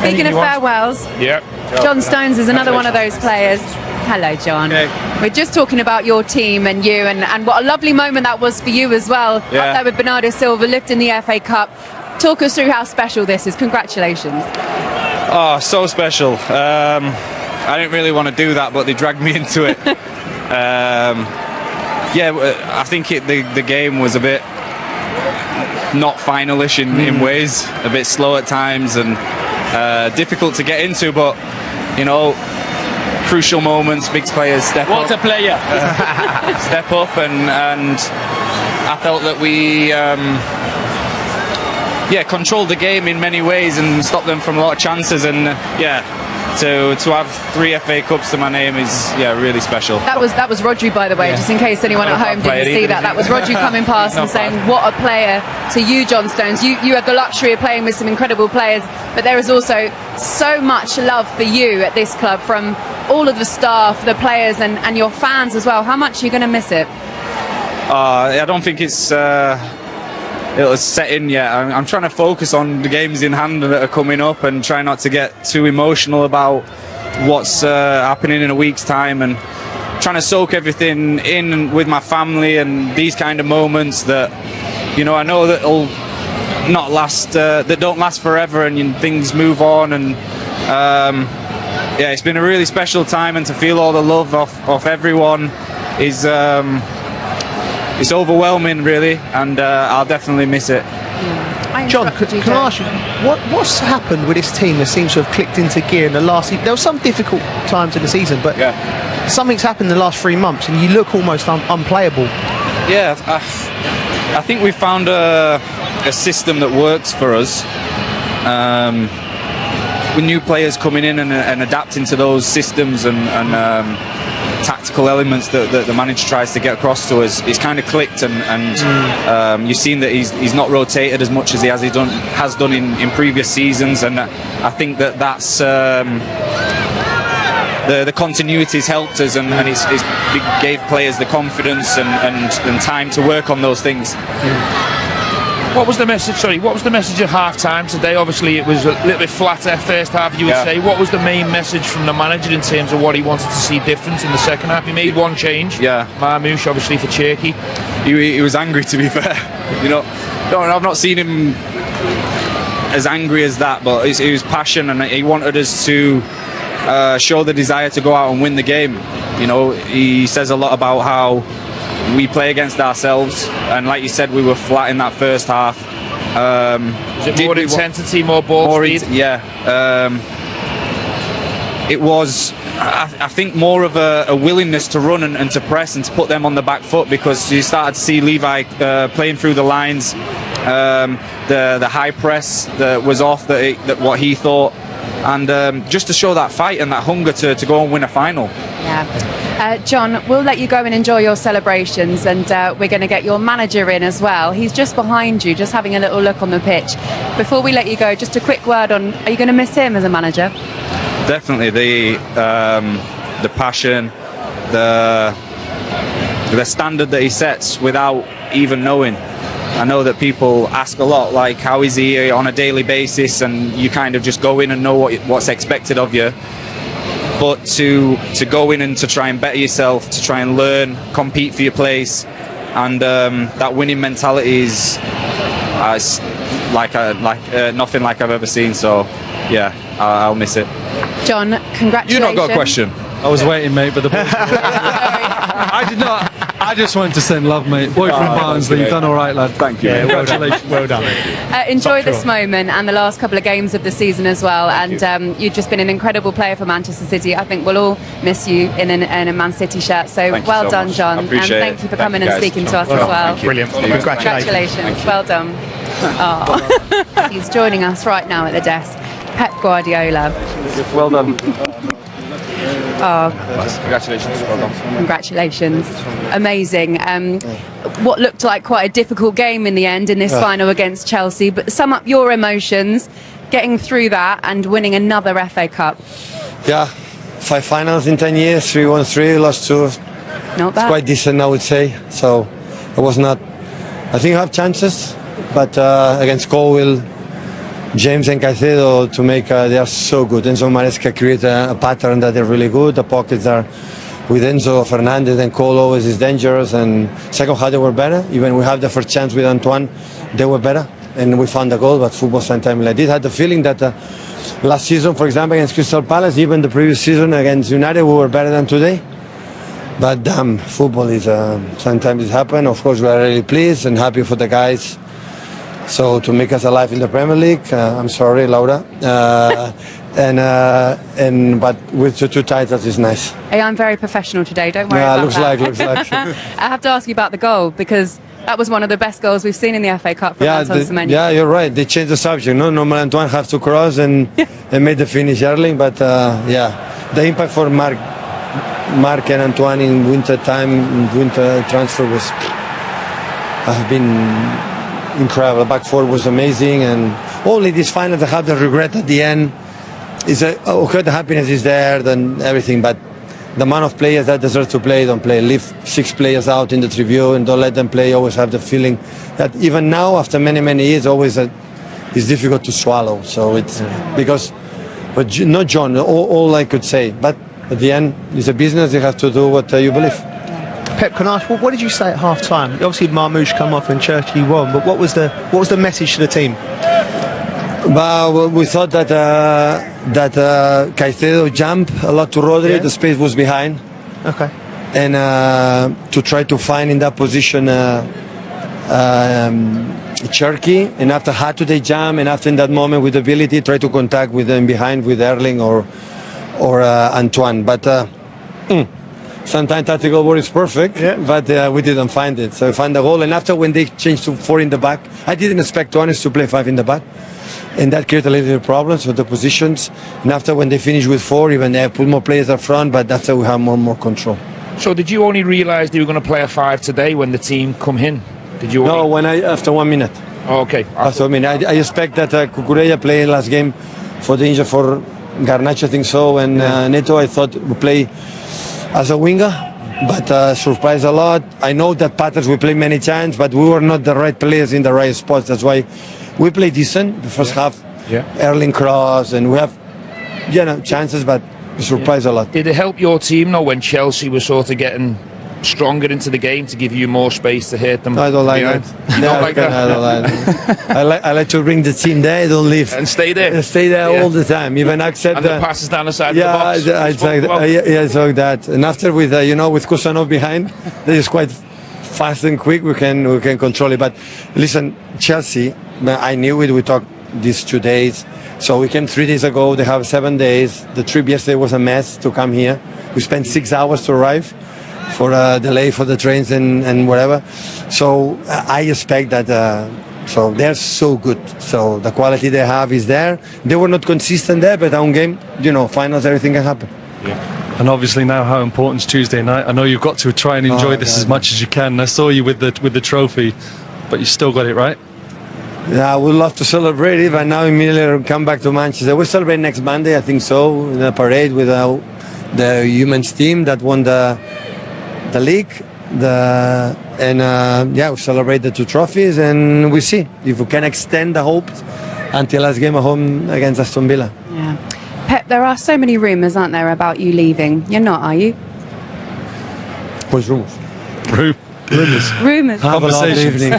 Speaking of farewells, John Stones is another one of those players. Hello, John. Hey. We're just talking about your team and you, and what a lovely moment that was for you as well. Up there with Bernardo Silva, lifting the FA Cup. Talk us through how special this is. Congratulations. Oh, so special. I didn't really want to do that, but they dragged me into it. I think the game was a bit not finalish in ways, a bit slow at times and difficult to get into, but you know, crucial moments, big players step up. What a player! Step up, and I felt that we controlled the game in many ways and stopped them from a lot of chances, and to have 3 FA Cups to my name is really special. That was Rodri, by the way, just in case anyone at home didn't see that. That was Rodri coming past and saying, what a player to you, John Stones. You have the luxury of playing with some incredible players, but there is also so much love for you at this club from all of the staff, the players and your fans as well. How much are you going to miss it? I don't think it's set in yet. I'm trying to focus on the games in hand that are coming up and try not to get too emotional about what's happening in a week's time, and trying to soak everything in with my family and these kind of moments that, you know, I know that will not last, that don't last forever, and things move on, and it's been a really special time, and to feel all the love of everyone is it's overwhelming, really, and I'll definitely miss it. John, can I ask you, what's happened with this team that seems to have clicked into gear in the last... There were some difficult times in the season, but something's happened in the last 3 months, and you look almost unplayable. Yeah, I think we found a system that works for us. With new players coming in and adapting to those systems and tactical elements that the manager tries to get across to us, it's kind of clicked, and you've seen that he's not rotated as much as he has done in previous seasons, and I think that's the continuity's helped us, and it gave players the confidence and time to work on those things. What was the message? Sorry, what was the message at half-time today? Obviously, it was a little bit flatter first half, you would say. What was the main message from the manager in terms of what he wanted to see different in the second half? He made one change. Marmoush, obviously, for Cherky. He was angry, to be fair. You know, I've not seen him as angry as that, but it was passion, and he wanted us to show the desire to go out and win the game. You know, he says a lot about how we play against ourselves, and like you said, we were flat in that first half. Was it more intensity, more ball speed? It was, I think, more of a willingness to run and to press and to put them on the back foot, because you started to see Levi playing through the lines. The high press that was off, that what he thought, and just to show that fight and that hunger to go and win a final. John, we'll let you go and enjoy your celebrations, and we're going to get your manager in as well. He's just behind you, just having a little look on the pitch. Before we let you go, just a quick word on, are you going to miss him as a manager? Definitely. The passion, the standard that he sets without even knowing. I know that people ask a lot, like, how is he on a daily basis, and you kind of just go in and know what's expected of you. But to go in and to try and better yourself, to try and learn, compete for your place, and that winning mentality is nothing like I've ever seen. So yeah, I'll miss it. John, congratulations. You not got a question? I was waiting, mate, but the boys I did not. I just wanted to send love, mate. Boy from Barnsley, you've done all right, lad. Thank you. Yeah, Congratulations. well done. Enjoy this moment and the last couple of games of the season as well. And you've just been an incredible player for Manchester City. I think we'll all miss you in a Man City shirt. So well done, much. John. And thank you for coming and speaking to us as well. Brilliant. Congratulations. Well done. Oh. He's joining us right now at the desk. Pep Guardiola. Well done. Oh, Congratulations. Well done. congratulations. Amazing. What looked like quite a difficult game in the end in this final against Chelsea, but sum up your emotions getting through that and winning another FA Cup. Yeah, 5 finals in 10 years, 3 won 3, lost 2. Not bad. Quite decent, I would say. So I was not, I think I have chances, but against Cole James and Caicedo to make. They are so good. Enzo Maresca create a pattern that they're really good. The pockets are with Enzo Fernandez and Cole always is dangerous. And second half they were better. Even we have the first chance with Antoine, they were better. And we found the goal, but football sometimes like this. I had the feeling that last season, for example, against Crystal Palace, even the previous season against United, we were better than today. But football is sometimes it happens. Of course, we are really pleased and happy for the guys. So to make us alive in the Premier League, I'm sorry, Laura. But with the 2 titles is nice. Hey, I'm very professional today. Don't worry Yeah, about looks that. like. I have to ask you about the goal because that was one of the best goals we've seen in the FA Cup from Anton Semenyo. Yeah, you're right. They changed the subject. No, normal Antoine have to cross and made the finish early. But the impact for Mark and Antoine in winter transfer have been incredible. Back four was amazing, and only this final they have the regret at the end. Is okay, the happiness is there, then everything, but the amount of players that deserve to play don't play. Leave 6 players out in the tribune and don't let them play. Always have the feeling that even now, after many years, always it's difficult to swallow. So it's because, but not John. All I could say, but at the end, it's a business. You have to do what you believe. Pep, can I ask, what did you say at half time? Obviously Marmoush come off and Churchill won, but what was the message to the team? But we thought that Caicedo jumped a lot to Rodri. The space was behind. Okay. And to try to find in that position Cherky, and after how do they jump, and after in that moment with ability try to contact with them behind with Erling or Antoine. But sometimes tactical work is perfect, but we didn't find it. So we found the goal, and after when they changed to 4 in the back, I didn't expect Tuanis to play 5 in the back. And that created a little problems with the positions. And after when they finished with 4, even they put more players up front, but after we have more control. So did you only realise they were going to play a 5 today when the team come in? Did you? No, after 1 minute. Oh, okay. After 1 minute, I expect that Cucurella played last game for the injury for Garnacho, I think so, and Neto. I thought would play as a winger, but surprised a lot. I know that Patters we play many times, but we were not the right players in the right spots. That's why we played decent the first half. Erling cross, and we have chances, but surprised a lot. Did it help your team though when Chelsea was sort of getting stronger into the game to give you more space to hit them? I don't like that. You don't like that? I don't like that. I like to bring the team there. Don't leave and stay there. Stay there all the time. Even accept and the passes down the side of the box. I saw that. And after with with Kusanov behind, that is quite fast and quick. We can control it. But listen, Chelsea. I knew it. We talked these 2 days. So we came 3 days ago. They have 7 days. The trip yesterday was a mess to come here. We spent 6 hours to arrive for a delay for the trains and whatever. So I expect that. So they're so good. So the quality they have is there. They were not consistent there, but on game, finals, everything can happen. And obviously now how important is Tuesday night. I know you've got to try and enjoy this as much as you can. I saw you with the trophy, but you still got it right. Yeah, I would love to celebrate it, but now immediately come back to Manchester. We'll celebrate next Monday, I think so, in a parade with the women's team that won the league. We'll celebrate the 2 trophies, and we'll see if we can extend the hopes until last game at home against Aston Villa. Yeah. Pep, there are so many rumours, aren't there, about you leaving? You're not, are you? What's rumours? Rumours. Have a lovely evening.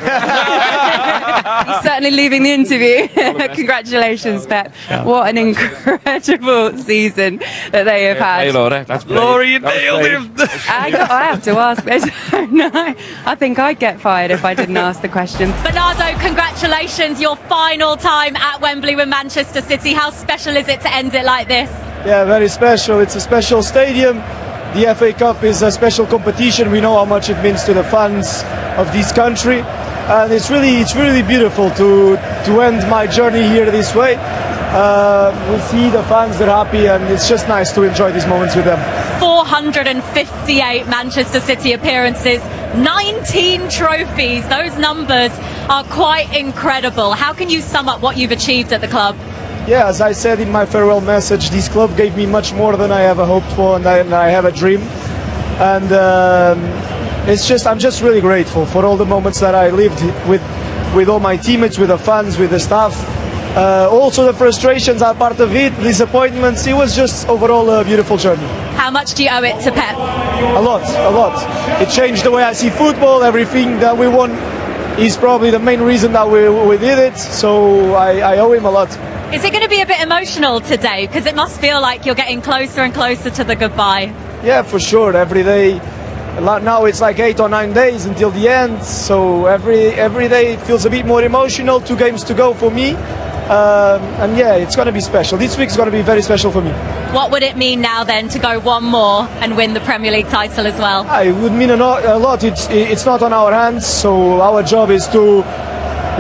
He's certainly leaving the interview. Congratulations, Pep. Yeah. What an incredible season that they have had. Hey, Laura, that's Laura, you nailed him. I have to ask. I don't know. I think I'd get fired if I didn't ask the question. Bernardo, congratulations. Your final time at Wembley with Manchester City. How special is it to end it like this? Yeah, very special. It's a special stadium. The FA Cup is a special competition. We know how much it means to the fans of this country, and it's really beautiful to end my journey here this way. We see the fans, they're happy, and it's just nice to enjoy these moments with them. 458 Manchester City appearances, 19 trophies. Those numbers are quite incredible. How can you sum up what you've achieved at the club? Yeah, as I said in my farewell message, this club gave me much more than I ever hoped for, and I have a dream. And I'm just really grateful for all the moments that I lived with all my teammates, with the fans, with the staff. Also the frustrations are part of it, disappointments. It was just overall a beautiful journey. How much do you owe it to Pep? A lot. It changed the way I see football. Everything that we won is probably the main reason that we did it. So I owe him a lot. Is it going to be a bit emotional today? Because it must feel like you're getting closer and closer to the goodbye. Yeah, for sure. Every day. Now it's like 8 or 9 days until the end. So every day it feels a bit more emotional. 2 games to go for me. And yeah, it's going to be special. This week's going to be very special for me. What would it mean now then to go one more and win the Premier League title as well? It would mean a lot. It's not on our hands. So our job is to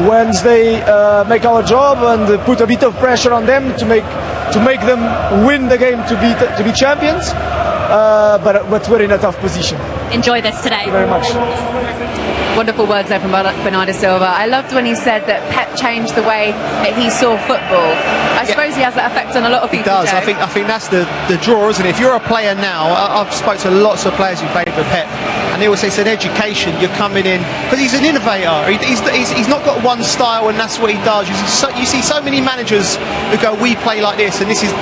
Wednesday make our job and put a bit of pressure on them to make them win the game to be champions. But we're in a tough position. Enjoy this today. Thank you very much. Wonderful words there from Bernardo Silva. I loved when he said that Pep changed the way that he saw football. I suppose he has that effect on a lot of people. He does. Joe. I think that's the draw, isn't it? If you're a player now, I've spoken to lots of players who played with Pep, and they always say it's an education. You're coming in because he's an innovator. He's not got one style, and that's what he does. You see so many managers who go, "We play like this," and this is,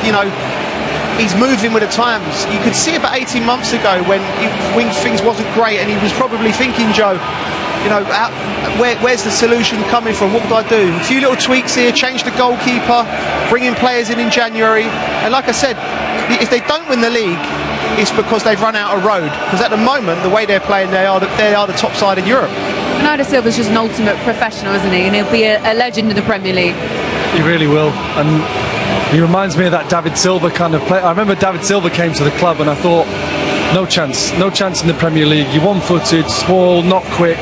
he's moving with the times. You could see about 18 months ago when things wasn't great, and he was probably thinking, Joe, where's the solution coming from? What would I do? A few little tweaks here, change the goalkeeper, bring in players in January. And like I said, if they don't win the league, it's because they've run out of road. Because at the moment, the way they're playing, they are the top side in Europe. Bernardo Silva's just an ultimate professional, isn't he? And he'll be a legend in the Premier League. He really will. And he reminds me of that David Silva kind of player. I remember David Silva came to the club and I thought, no chance in the Premier League. You're one-footed, small, not quick.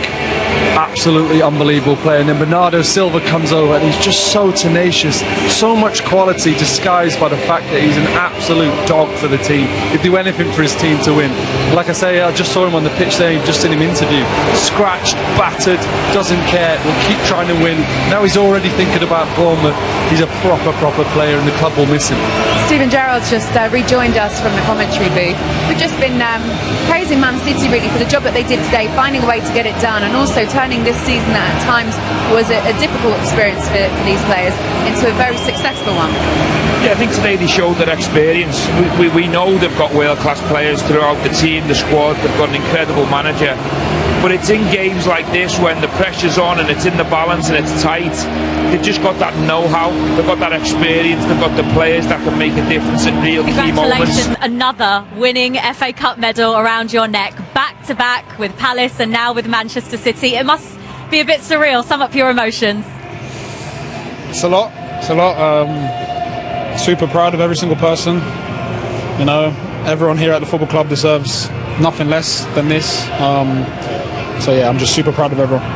Absolutely unbelievable player. And then Bernardo Silva comes over and he's just so tenacious, so much quality disguised by the fact that he's an absolute dog for the team. He'd do anything for his team to win. Like I say, I just saw him on the pitch there, just in him interview. Scratched, battered, doesn't care, will keep trying to win. Now he's already thinking about Bournemouth. He's a proper player and the club will miss him. Stephen Gerrard's just rejoined us from the commentary booth. We've just been praising Man City really for the job that they did today, finding a way to get it done, and also turning this season that at times was a difficult experience for these players into a very successful one. Yeah, I think today they showed their experience. We know they've got world-class players throughout the team, the squad. They've got an incredible manager. But it's in games like this when the pressure's on and it's in the balance and it's tight. They've just got that know-how. They've got that experience. They've got the players that can make a difference in real key moments. Congratulations, another winning FA Cup medal around your neck, back-to-back with Palace and now with Manchester City. It must be a bit surreal. Sum up your emotions. It's a lot. Super proud of every single person. Everyone here at the football club deserves nothing less than this. So yeah, I'm just super proud of everyone.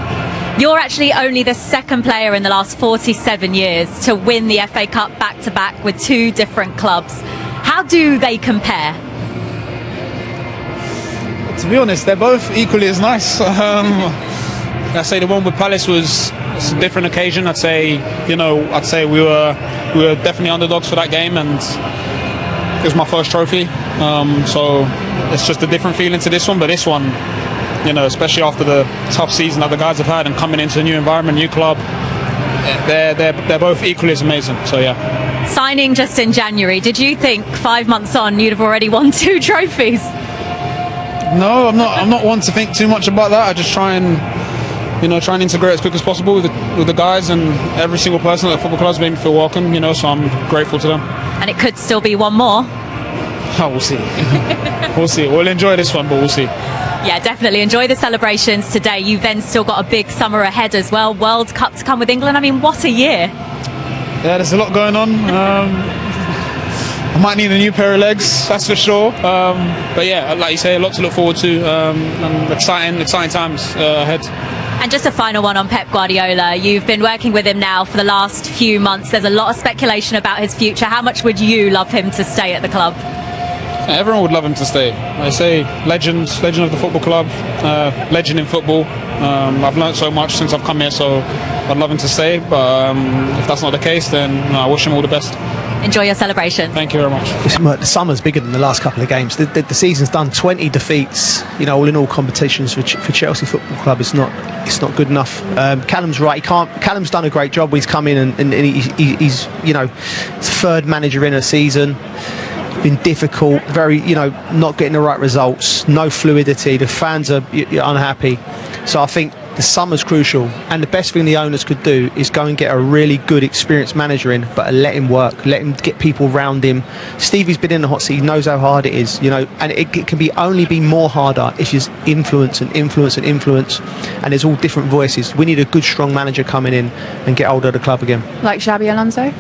You're actually only the second player in the last 47 years to win the FA Cup back-to-back with 2 different clubs. How do they compare? To be honest, they're both equally as nice. I'd say the one with Palace was a different occasion. I'd say we were definitely underdogs for that game, and it was my first trophy. So it's just a different feeling to this one. But this one, especially after the tough season that the guys have had and coming into a new environment, new club, they're both equally as amazing. So yeah. Signing just in January, did you think 5 months on you'd have already won 2 trophies? No, I'm not one to think too much about that. I just try and integrate as quick as possible with the guys, and every single person at the football club has made me feel welcome. So I'm grateful to them. And it could still be one more. Oh, we'll see. We'll see. We'll enjoy this one, but we'll see. Yeah, definitely. Enjoy the celebrations today. You've then still got a big summer ahead as well. World Cup to come with England. I mean, what a year. Yeah, there's a lot going on. I might need a new pair of legs, that's for sure. But yeah, like you say, a lot to look forward to. And exciting times ahead. And just a final one on Pep Guardiola. You've been working with him now for the last few months. There's a lot of speculation about his future. How much would you love him to stay at the club? Everyone would love him to stay. I say legend of the football club, legend in football. I've learned so much since I've come here, so I'd love him to stay. But if that's not the case, then I wish him all the best. Enjoy your celebration. Thank you very much. The summer's bigger than the last couple of games. The season's done 20 defeats, all in all competitions for Chelsea Football Club. It's not good enough. Callum's right. Callum's done a great job. He's come in and he's third manager in a season. Been difficult, very not getting the right results, no fluidity. The fans are unhappy. So I think the summer's crucial, and the best thing the owners could do is go and get a really good experienced manager in, but let him work, let him get people round him. Stevie's been in the hot seat, he knows how hard it is, and it can only be more harder if there's influence, and there's all different voices. We need a good strong manager coming in and get hold of the club again. Like Xabi Alonso?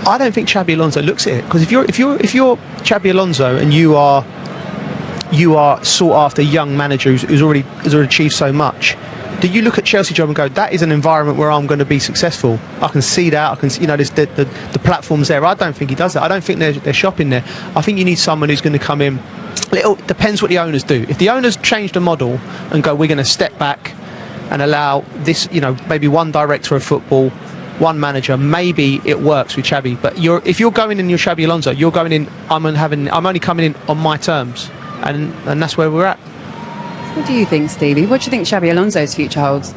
I don't think Xabi Alonso looks at it, because if you're Xabi Alonso and you are sought after young manager who's already achieved so much, do you look at Chelsea job and go, that is an environment where I'm going to be successful? I can see that. I can see, there's the platforms there. I don't think he does that. I don't think they're shopping there. I think you need someone who's going to come in. It depends what the owners do. If the owners change the model and go, we're going to step back and allow this, maybe one director of football, one manager, maybe it works with Xabi. But if you're going in, you're Xabi Alonso, you're going in, I'm only coming in on my terms, and that's where we're at. What do you think, Stevie? What do you think Xabi Alonso's future holds?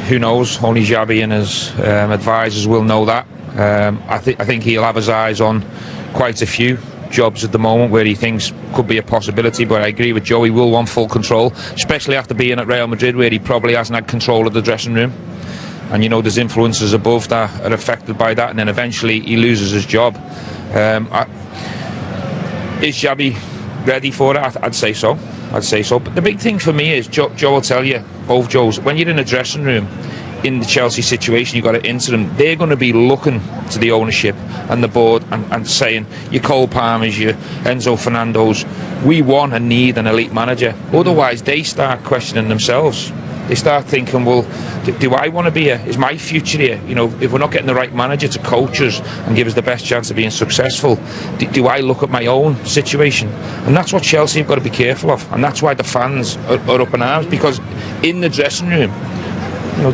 Who knows? Only Xabi and his advisors will know that. I think he'll have his eyes on quite a few jobs at the moment where he thinks could be a possibility, but I agree with Joe, he will want full control, especially after being at Real Madrid, where he probably hasn't had control of the dressing room. And there's influences above that are affected by that, and then eventually he loses his job. Is Xabi ready for it? I'd say so. But the big thing for me is, Joe will tell you, both Joes, when you're in a dressing room in the Chelsea situation, you've got an interim, they're going to be looking to the ownership and the board and saying, your Cole Palmers, your Enzo Fernandos, we want and need an elite manager. Otherwise they start questioning themselves. They start thinking, well, do I want to be here? Is my future here? If we're not getting the right manager to coach us and give us the best chance of being successful, do I look at my own situation? And that's what Chelsea have got to be careful of. And that's why the fans are up in arms, because in the dressing room,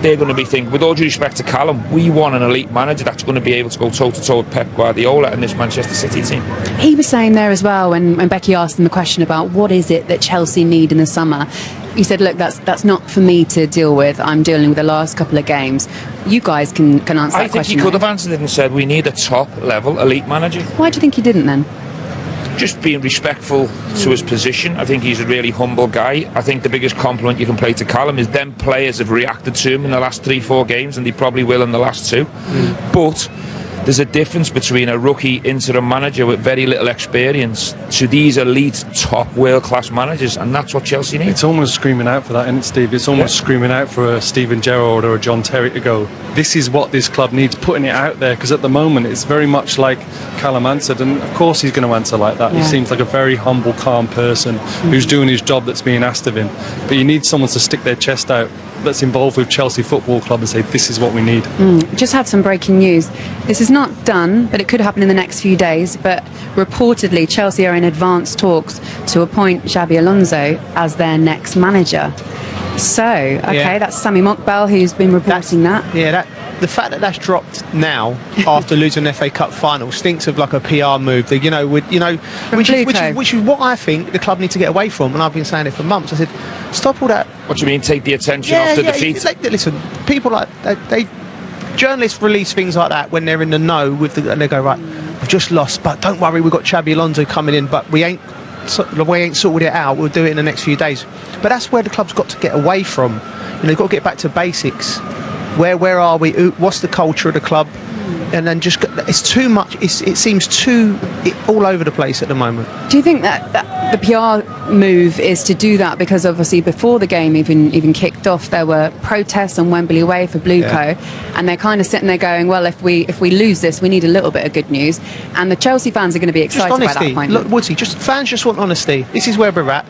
they're going to be thinking, with all due respect to Callum, we want an elite manager that's going to be able to go toe-to-toe with Pep Guardiola and this Manchester City team. He was saying there as well, when Becky asked him the question about what is it that Chelsea need in the summer, he said, look, that's not for me to deal with. I'm dealing with the last couple of games. You guys can answer that question. I think he could have answered it and said, we need a top-level elite manager. Why do you think he didn't then? Just being respectful to his position. I think he's a really humble guy. I think the biggest compliment you can pay to Callum is them players have reacted to him in the last 3-4 games, and they probably will in the last 2. But there's a difference between a rookie interim manager with very little experience to these elite top world-class managers, and that's what Chelsea need. It's almost screaming out for that, isn't it, Steve? It's almost screaming out for a Steven Gerrard or a John Terry to go, this is what this club needs, putting it out there, because at the moment it's very much like Callum answered, and of course he's going to answer like that. He seems like a very humble, calm person who's doing his job that's being asked of him, but you need someone to stick their chest out that's involved with Chelsea Football Club and say, this is what we need. Just had some breaking news. This is not done, but it could happen in the next few days, but reportedly Chelsea are in advanced talks to appoint Xabi Alonso as their next manager. So, that's Sami Mokbel who's been reporting that. The fact that that's dropped now after losing an FA Cup final stinks of like a PR move. Which is what I think the club need to get away from. And I've been saying it for months. I said, stop all that. What do you mean, take the attention off the defeat? Listen, people journalists release things like that when they're in the know and they go, right, we've just lost, but don't worry, we've got Xabi Alonso coming in, but we ain't sorted it out. We'll do it in the next few days. But that's where the club's got to get away from. They've got to get back to basics. Where are we? What's the culture of the club? And then it's too much. It seems too all over the place at the moment. Do you think that the PR move is to do that because obviously before the game even kicked off, there were protests on Wembley Way for Blueco, and they're kind of sitting there going, well, if we lose this, we need a little bit of good news, and the Chelsea fans are going to be excited by that point. Look, Woodsy, fans just want honesty. This is where we're at.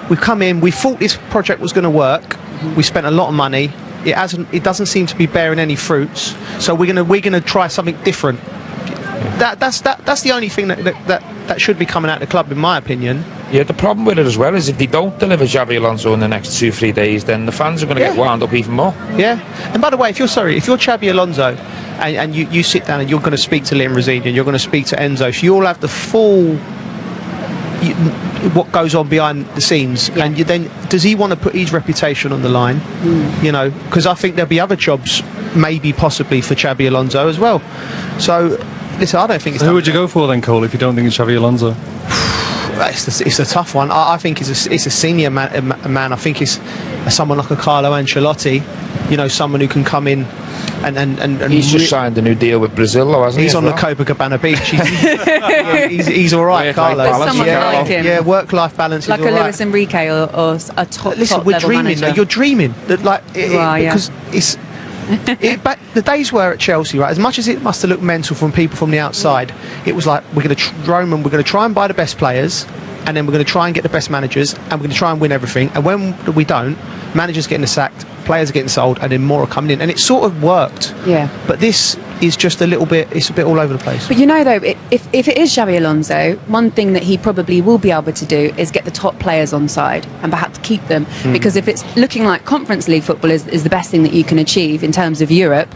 We've come in. We thought this project was going to work. We spent a lot of money. It doesn't seem to be bearing any fruits. So we're gonna try something different. That's the only thing that should be coming out of the club, in my opinion. Yeah, the problem with it as well is if they don't deliver Xabi Alonso in the next 2-3 days, then the fans are going to get wound up even more. Yeah. And by the way, if you're Xabi Alonso and you sit down and you're going to speak to Liam Rosini and you're going to speak to Enzo, so you all have the full what goes on behind the scenes, and then does he want to put his reputation on the line? You know, because I think there'll be other jobs, maybe possibly for Xabi Alonso as well. So listen, I don't think it's. Who would you go for then, Cole, if you don't think it's Xabi Alonso? It's a tough one. I think it's a senior man. I think it's someone like a Carlo Ancelotti. You know, someone who can come in and he's just signed a new deal with Brazil, though, hasn't he? He's on the Copacabana beach. He's all right, Carlo. Someone like him. Yeah, work-life balance. Like is a all Luis right. Enrique or a top. Listen, we're level dreaming. manager. You're dreaming that, like, because it's. Back the days were at Chelsea, right? As much as it must have looked mental from people from the outside, it was like we're going to we're going to try and buy the best players, and then we're going to try and get the best managers, and we're going to try and win everything. And when we don't, managers getting sacked, players are getting sold, and then more are coming in, and it sort of worked. Yeah. But this is just a little bit. It's a bit all over the place. But you know, though, if it is Xabi Alonso, one thing that he probably will be able to do is get the top players on side and perhaps keep them. Because if it's looking like Conference League football is the best thing that you can achieve in terms of Europe,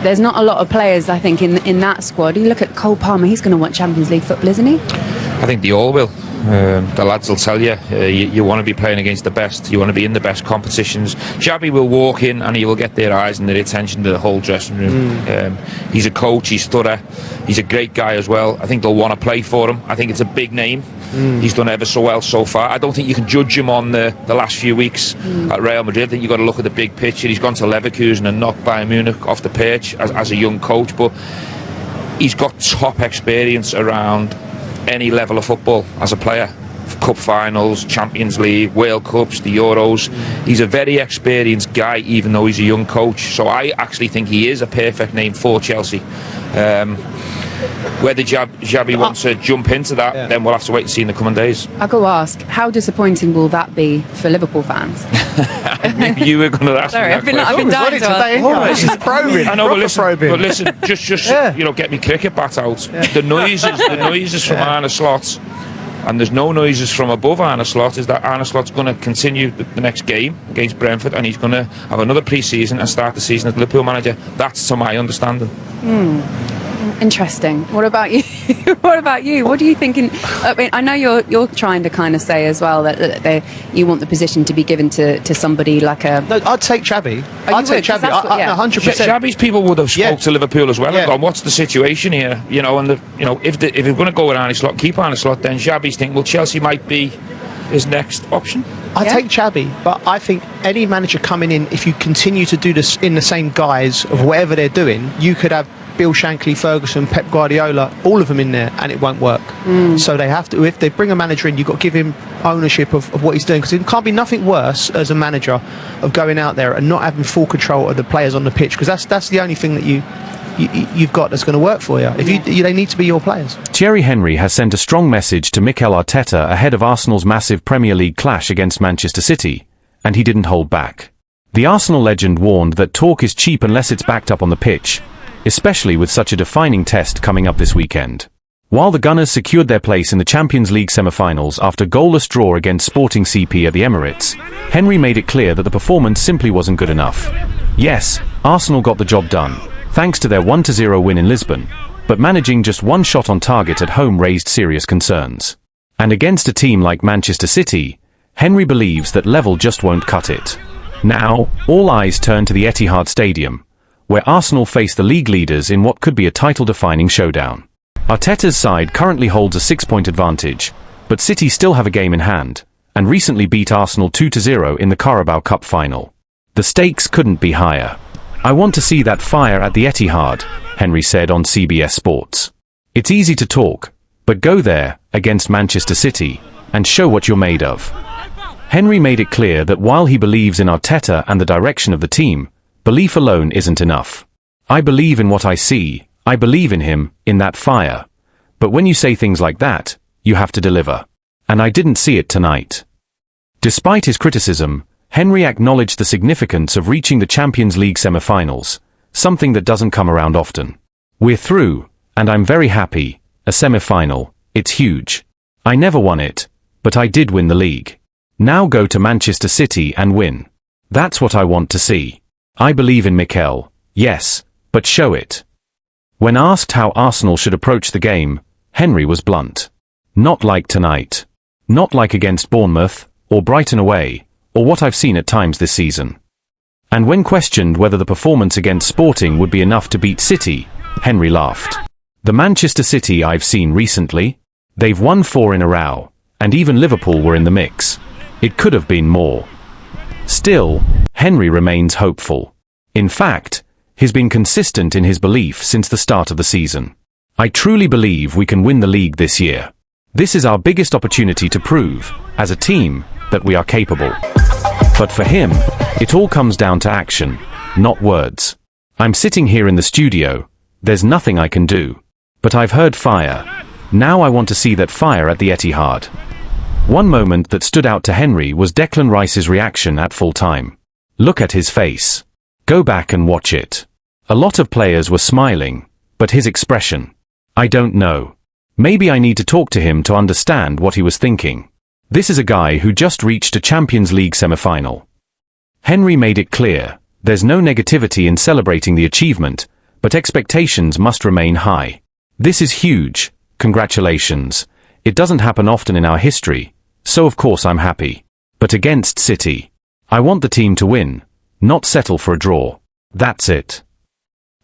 there's not a lot of players, I think, in that squad. You look at Cole Palmer; he's going to want Champions League football, isn't he? I think they all will. The lads will tell you, you want to be playing against the best, you want to be in the best competitions. Xabi will walk in and he will get their eyes and their attention to the whole dressing room. He's a coach, he's thorough, he's a great guy as well. I think they'll want to play for him. I think it's a big name. He's done ever so well so far. I don't think you can judge him on the last few weeks at Real Madrid. I think you've got to look at the big picture. He's gone to Leverkusen and knocked Bayern Munich off the pitch as a young coach, but he's got top experience around any level of football as a player. Cup finals, Champions League, World Cups, the Euros. He's a very experienced guy, even though he's a young coach. So I actually think he is a perfect name for Chelsea. Whether Xabi wants to jump into that, then we'll have to wait and see in the coming days. I'll go ask, how disappointing will that be for Liverpool fans? Maybe you were going to ask me that question. I've been dying to ask. She's probing. I know, but listen, just you know, get me cricket bat out. The noises from Arne Slot, and there's no noises from above Arne Slot, is that Arne Slot's going to continue the next game against Brentford, and he's going to have another pre-season and start the season as Liverpool manager. That's to my understanding. Interesting. What about you? What about you? What are you thinking? I mean, I know you're trying to kind of say as well that you want the position to be given to somebody like a. No, I'd take Xabi. I'd take Xabi. 100%. Xabi's people would have spoke to Liverpool as well and gone, "What's the situation here?" You know, and if you're going to go with Arne Slot, keep Arne Slot. Then Xabi's thinking, well, Chelsea might be his next option. I take Xabi, but I think any manager coming in, if you continue to do this in the same guise of whatever they're doing, you could have Bill Shankly, Ferguson, Pep Guardiola, all of them in there, and it won't work. So they have to. If they bring a manager in, you've got to give him ownership of what he's doing, because it can't be nothing worse as a manager of going out there and not having full control of the players on the pitch, because that's the only thing that you've got that's going to work for you. If they need to be your players. Thierry Henry has sent a strong message to Mikel Arteta ahead of Arsenal's massive Premier League clash against Manchester City, and he didn't hold back. The Arsenal legend warned that talk is cheap unless it's backed up on the pitch, especially with such a defining test coming up this weekend. While the Gunners secured their place in the Champions League semi-finals after goalless draw against Sporting CP at the Emirates, Henry made it clear that the performance simply wasn't good enough. Yes, Arsenal got the job done, thanks to their 1-0 win in Lisbon, but managing just one shot on target at home raised serious concerns. And against a team like Manchester City, Henry believes that level just won't cut it. Now, all eyes turn to the Etihad Stadium, where Arsenal face the league leaders in what could be a title-defining showdown. Arteta's side currently holds a 6-point advantage, but City still have a game in hand, and recently beat Arsenal 2-0 in the Carabao Cup final. The stakes couldn't be higher. "I want to see that fire at the Etihad," Henry said on CBS Sports. "It's easy to talk, but go there, against Manchester City, and show what you're made of." Henry made it clear that while he believes in Arteta and the direction of the team, belief alone isn't enough. "I believe in what I see, I believe in him, in that fire. But when you say things like that, you have to deliver. And I didn't see it tonight." Despite his criticism, Henry acknowledged the significance of reaching the Champions League semi-finals, something that doesn't come around often. "We're through, and I'm very happy. A semi-final, it's huge. I never won it, but I did win the league. Now go to Manchester City and win. That's what I want to see. I believe in Mikel, yes, but show it. When asked how Arsenal should approach the game, Henry was blunt. Not like tonight. Not like against Bournemouth, or Brighton away, or what I've seen at times this season. And when questioned whether the performance against Sporting would be enough to beat City, Henry laughed. The Manchester City I've seen recently? They've won 4 in a row, and even Liverpool were in the mix. It could have been more. Still, Henry remains hopeful. In fact, he's been consistent in his belief since the start of the season. I truly believe we can win the league this year. This is our biggest opportunity to prove, as a team, that we are capable. But for him, it all comes down to action, not words. I'm sitting here in the studio, there's nothing I can do. But I've heard fire. Now I want to see that fire at the Etihad. One moment that stood out to Henry was Declan Rice's reaction at full time. Look at his face. Go back and watch it. A lot of players were smiling, but his expression. I don't know. Maybe I need to talk to him to understand what he was thinking. This is a guy who just reached a Champions League semi-final. Henry made it clear, there's no negativity in celebrating the achievement, but expectations must remain high. This is huge, congratulations. It doesn't happen often in our history, so of course I'm happy. But against City, I want the team to win, not settle for a draw. That's it.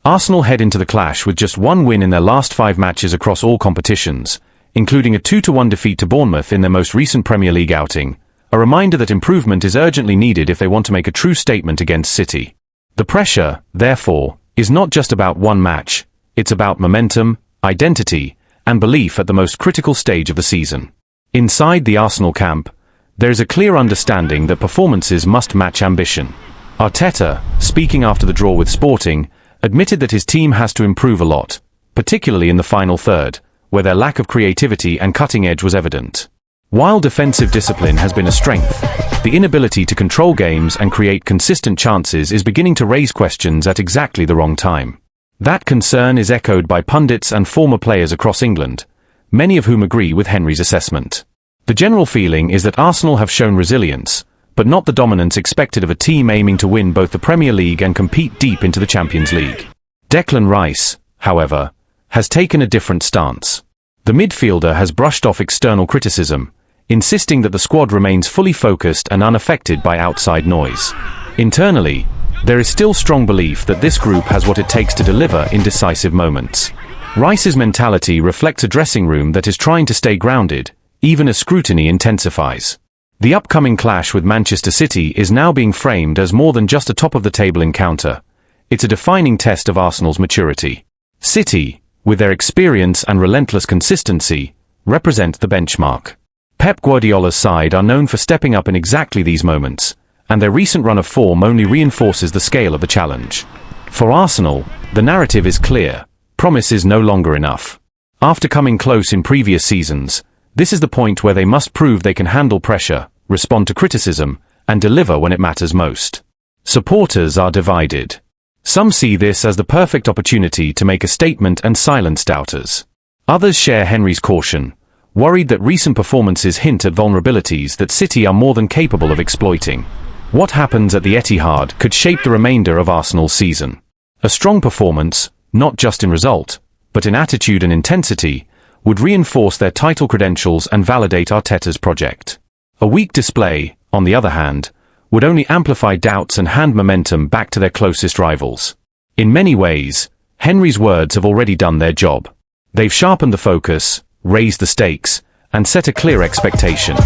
Arsenal head into the clash with just 1 win in their last 5 matches across all competitions, including a 2-1 defeat to Bournemouth in their most recent Premier League outing, a reminder that improvement is urgently needed if they want to make a true statement against City. The pressure, therefore, is not just about one match, it's about momentum, identity, and belief at the most critical stage of the season. Inside the Arsenal camp, there is a clear understanding that performances must match ambition. Arteta, speaking after the draw with Sporting, admitted that his team has to improve a lot, particularly in the final third, where their lack of creativity and cutting edge was evident. While defensive discipline has been a strength, the inability to control games and create consistent chances is beginning to raise questions at exactly the wrong time. That concern is echoed by pundits and former players across England, many of whom agree with Henry's assessment. The general feeling is that Arsenal have shown resilience, but not the dominance expected of a team aiming to win both the Premier League and compete deep into the Champions League. Declan Rice, however, has taken a different stance. The midfielder has brushed off external criticism, insisting that the squad remains fully focused and unaffected by outside noise. Internally, there is still strong belief that this group has what it takes to deliver in decisive moments. Rice's mentality reflects a dressing room that is trying to stay grounded, even as scrutiny intensifies. The upcoming clash with Manchester City is now being framed as more than just a top-of-the-table encounter. It's a defining test of Arsenal's maturity. City, with their experience and relentless consistency, represent the benchmark. Pep Guardiola's side are known for stepping up in exactly these moments, and their recent run of form only reinforces the scale of the challenge. For Arsenal, the narrative is clear. Promise is no longer enough. After coming close in previous seasons, this is the point where they must prove they can handle pressure, respond to criticism, and deliver when it matters most. Supporters are divided. Some see this as the perfect opportunity to make a statement and silence doubters. Others share Henry's caution, worried that recent performances hint at vulnerabilities that City are more than capable of exploiting. What happens at the Etihad could shape the remainder of Arsenal's season. A strong performance, not just in result, but in attitude and intensity, would reinforce their title credentials and validate Arteta's project. A weak display, on the other hand, would only amplify doubts and hand momentum back to their closest rivals. In many ways, Henry's words have already done their job. They've sharpened the focus, raised the stakes, and set a clear expectation.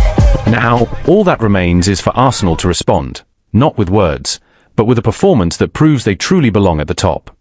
Now, all that remains is for Arsenal to respond, not with words, but with a performance that proves they truly belong at the top.